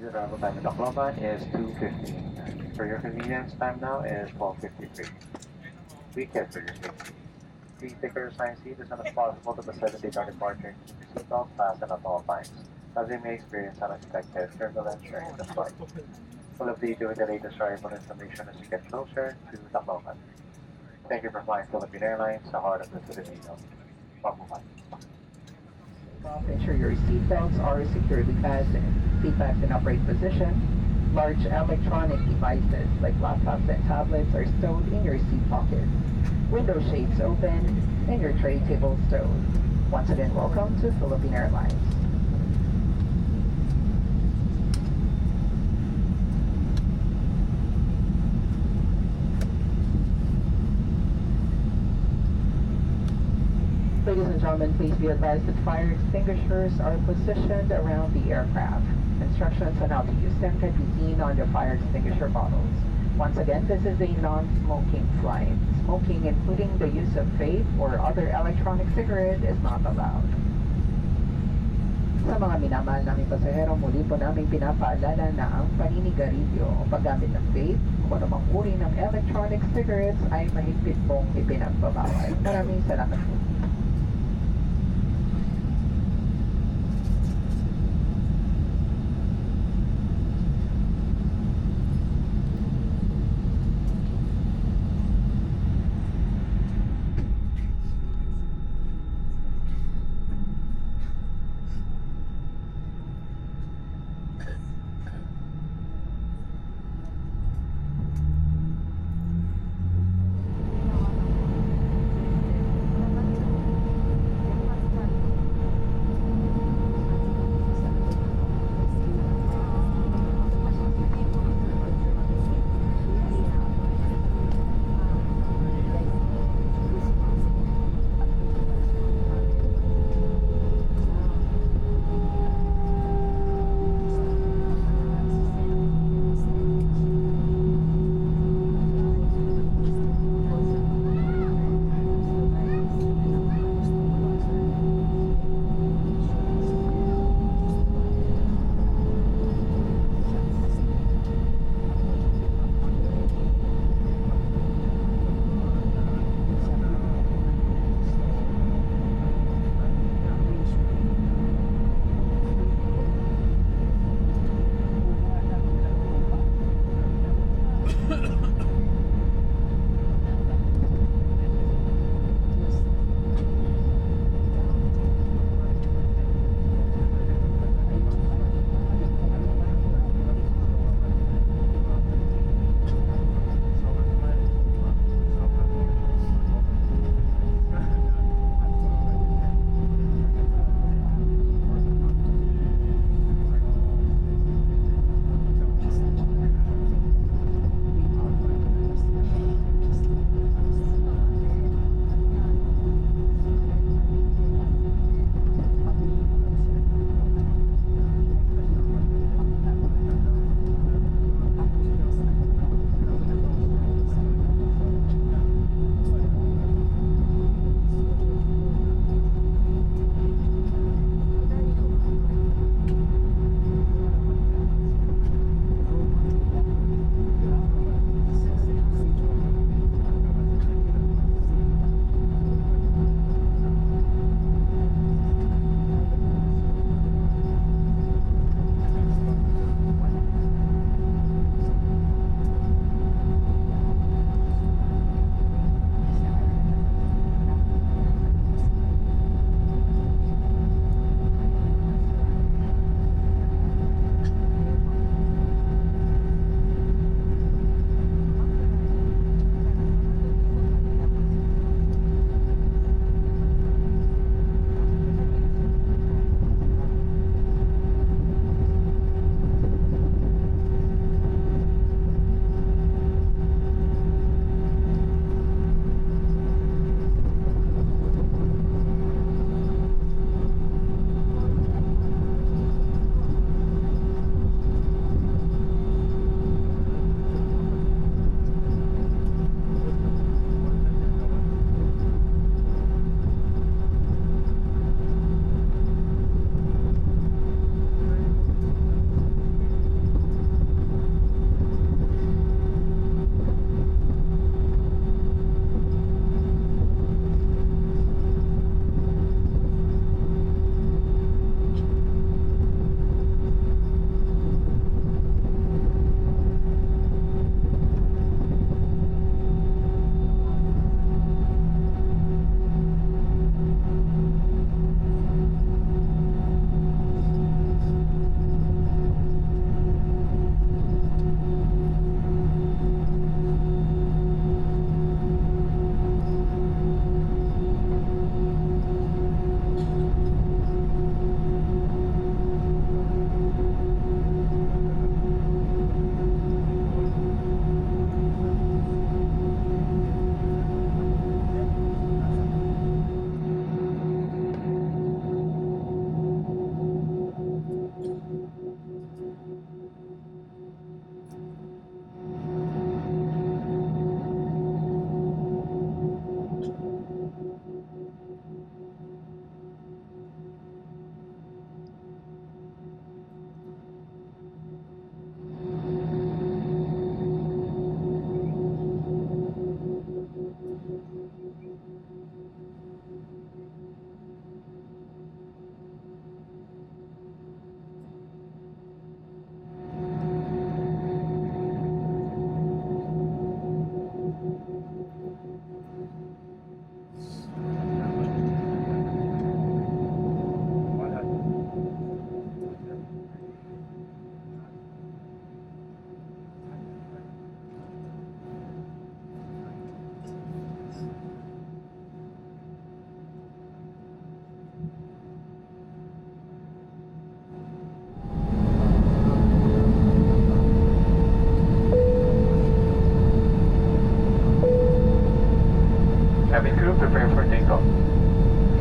Estimated arrival time in Tacloban is 2:15. For your convenience, time now is 12:53. We care for your safety. Please take your assigned seat as soon as possible to facilitate our departure and keep your seatbelts fastened at all times, as we may experience unexpected turbulence during the flight. We'll update you with the latest arrival information as we get closer to Tacloban. Thank you for flying Philippine Airlines, the heart of the Filipino. Mabuhay. Ensure your seatbelts are securely fastened. Seatbacks in upright position. Large electronic devices like laptops and tablets are stowed in your seat pockets. Window shades open and your tray table stowed. Once again, welcome to Philippine Airlines. Ladies and gentlemen, please be advised that fire extinguishers are positioned around the aircraft. Instructions on how to use them can be seen on the fire extinguisher bottles. Once again, this is a non-smoking flight. Smoking, including the use of vape or other electronic cigarette, is not allowed. Sa mga minamahal naming pasahero, muli po namin pinapaalala na ang paninigarilyo o paggamit ng vape o anumang uri ng electronic cigarettes ay mahigpit pong ipinagbabawal. Maraming salamat po.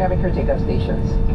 having your takeoff stations.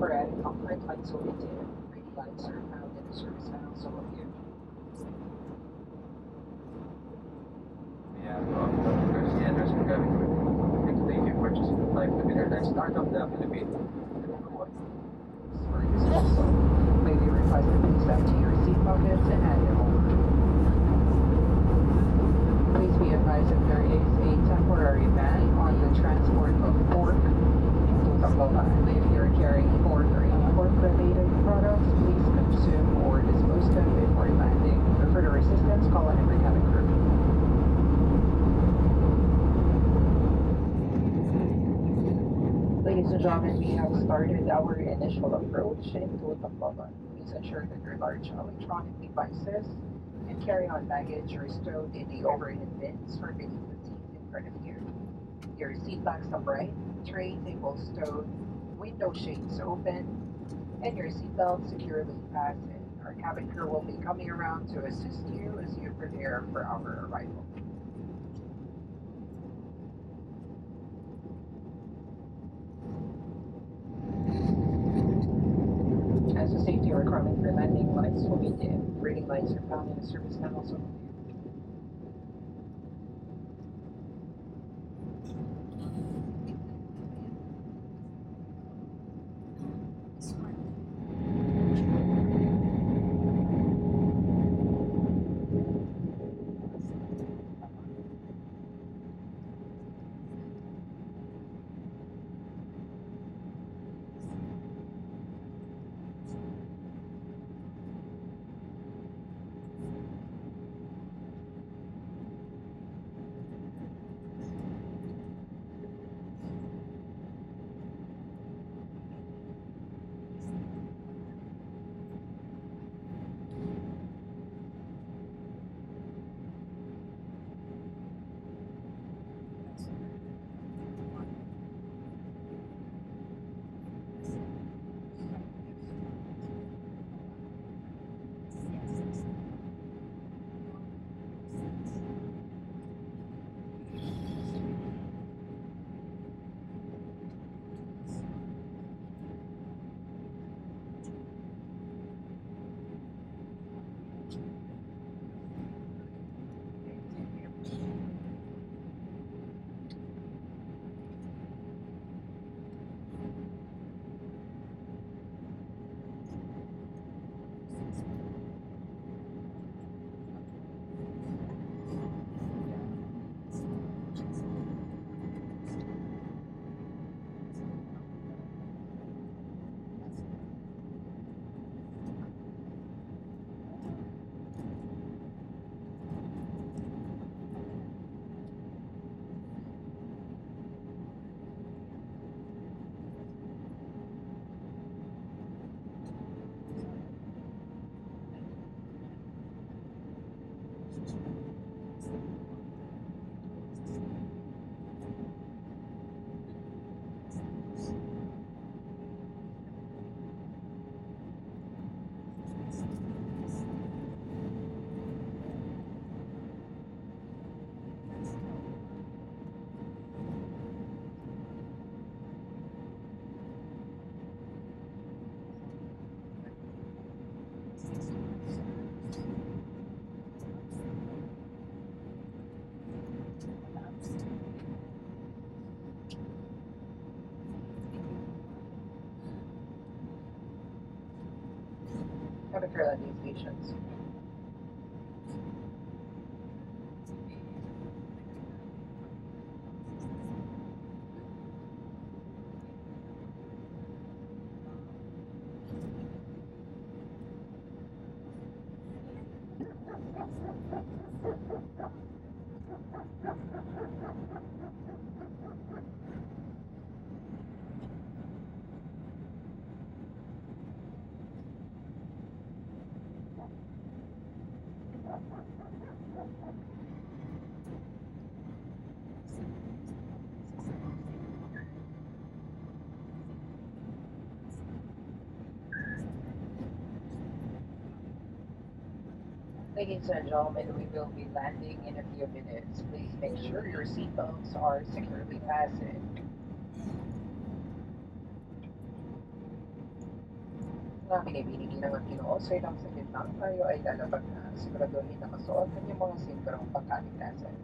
For added comfort, lights will be dim. Reading lights are found in the service panels overview. Yeah, Garcia and Rest Programming for today you purchasing the flight with airline start of the Philippines. For this also, may we request that please empty your seat pockets and hand them over. Please be advised that there is a temporary ban on the transport of pork to Tacloban. If you're carrying pork or any pork-related products, please consume or dispose them before landing. For further assistance, call an every cabin crew. Ladies and gentlemen, we have started our initial approach into Tacloban. Please ensure that your large electronic devices and carry-on baggage are stowed in the overhead bins or beneath the seat in front of you. Your seat backs upright, tray table stowed, window shades open, and your seatbelt securely fastened. Our cabin crew will be coming around to assist you as you prepare for our arrival. As a safety requirement for landing, lights will be dim. Reading lights are found in the service panels overview. Cabin crew landing stations. Ladies and gentlemen, we will be landing in a few minutes. Please make sure your seatbelts are securely fastened. na binibinigay ng Ginoo sa ilang saglit lang tayo ay lalabag na siguraduhin na masuot ang iyong mga sinturong pagkaligtasan.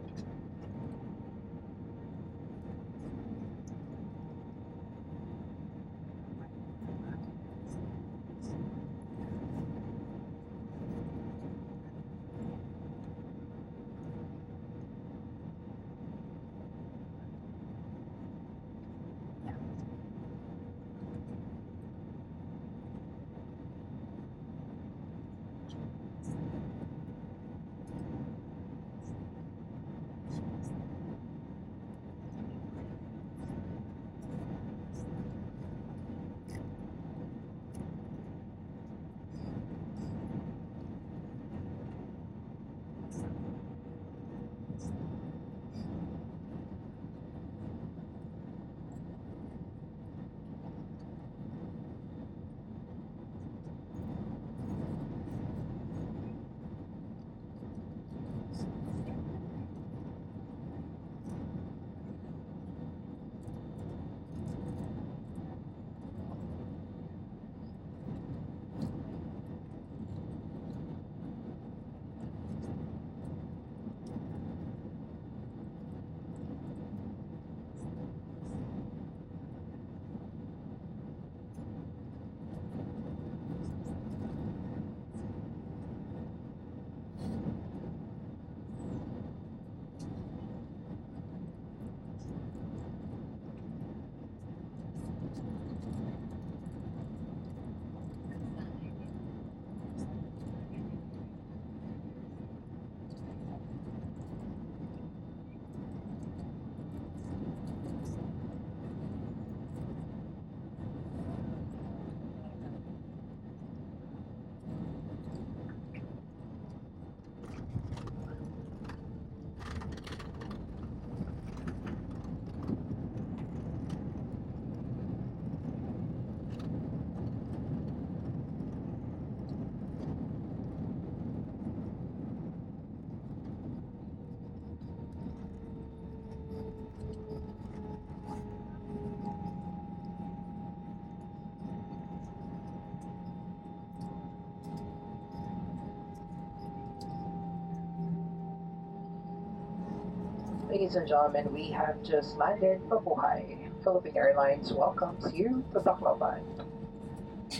Ladies and gentlemen, we have just landed Mabuhay. Philippine Airlines welcomes you to Tacloban.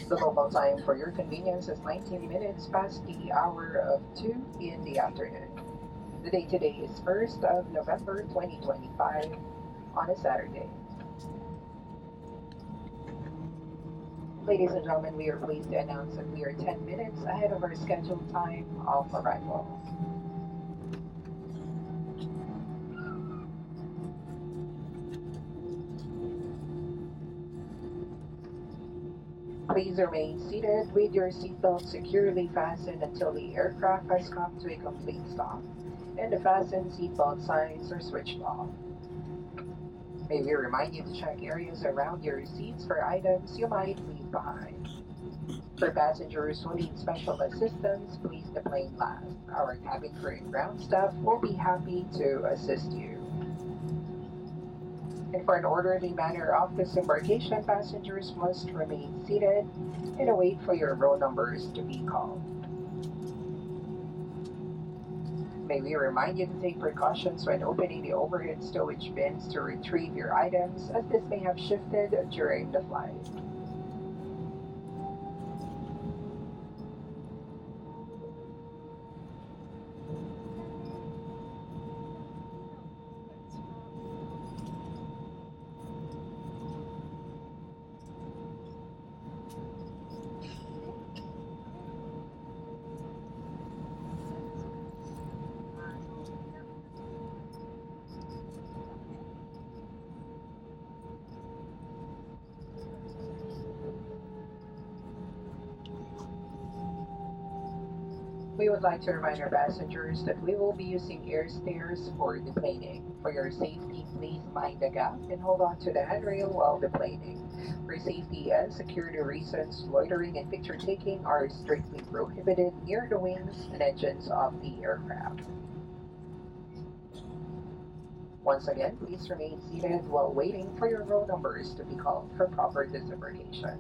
The local time for your convenience is 19 minutes past the hour of 2 in the afternoon. The date today is 1st of November 2025 on a Saturday. Ladies and gentlemen, we are pleased to announce that we are 10 minutes ahead of our scheduled time of arrival. Please remain seated with your seatbelt securely fastened until the aircraft has come to a complete stop and the fastened seatbelt signs are switched off. May we remind you to check areas around your seats for items you might leave behind. For passengers who need special assistance, please deplane last. Our cabin crew and ground staff will be happy to assist you. And for an orderly manner of disembarkation, passengers must remain seated and await for your row numbers to be called. May we remind you to take precautions when opening the overhead stowage bins to retrieve your items, as this may have shifted during the flight. We would like to remind our passengers that we will be using air stairs for deplaning. For your safety, please mind the gap and hold on to the handrail while deplaning. For safety and security reasons, loitering and picture taking are strictly prohibited near the wings and engines of the aircraft. Once again, please remain seated while waiting for your row numbers to be called for proper disembarkation.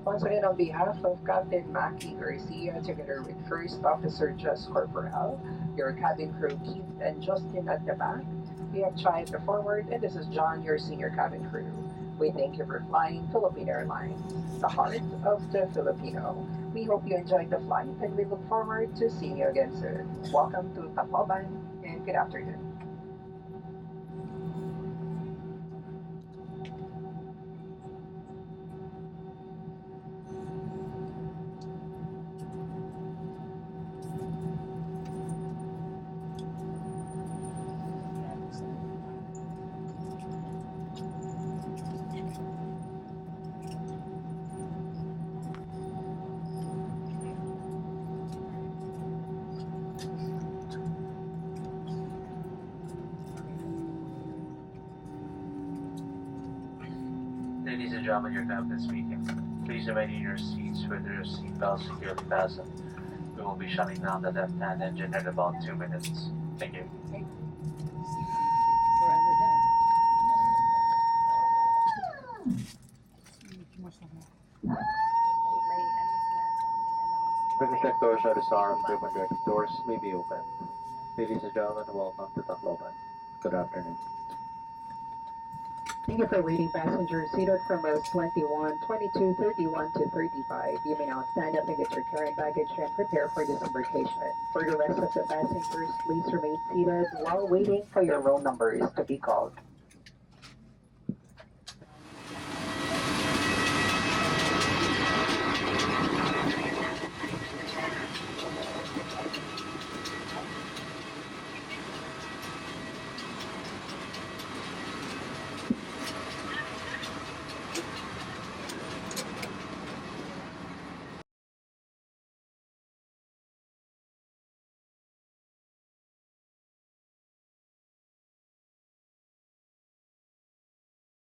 Once again, on behalf of Captain Mackie Garcia, together with First Officer Jess Corporal, your cabin crew Keith and Justin at the back, we have Chai at the forward, and this is John, your senior cabin crew. We thank you for flying Philippine Airlines, the heart of the Filipino. We hope you enjoyed the flight, and we look forward to seeing you again soon. Welcome to Tacloban, and good afternoon. Ladies and gentlemen, your captain speaking. Please remain in your seats with your seatbelts securely fastened. We will be shutting down the left-hand engine in about 2 minutes. Thank you. Protect doors are disarmed, open direct doors may be opened. Ladies and gentlemen, welcome to Tacloban. Good afternoon. Thank you for waiting, passengers seated from rows 21, 22, 31 to 35. You may now stand up and get your carry baggage and prepare for disembarkation. For the rest of the passengers, please remain seated while waiting for your roll numbers to be called.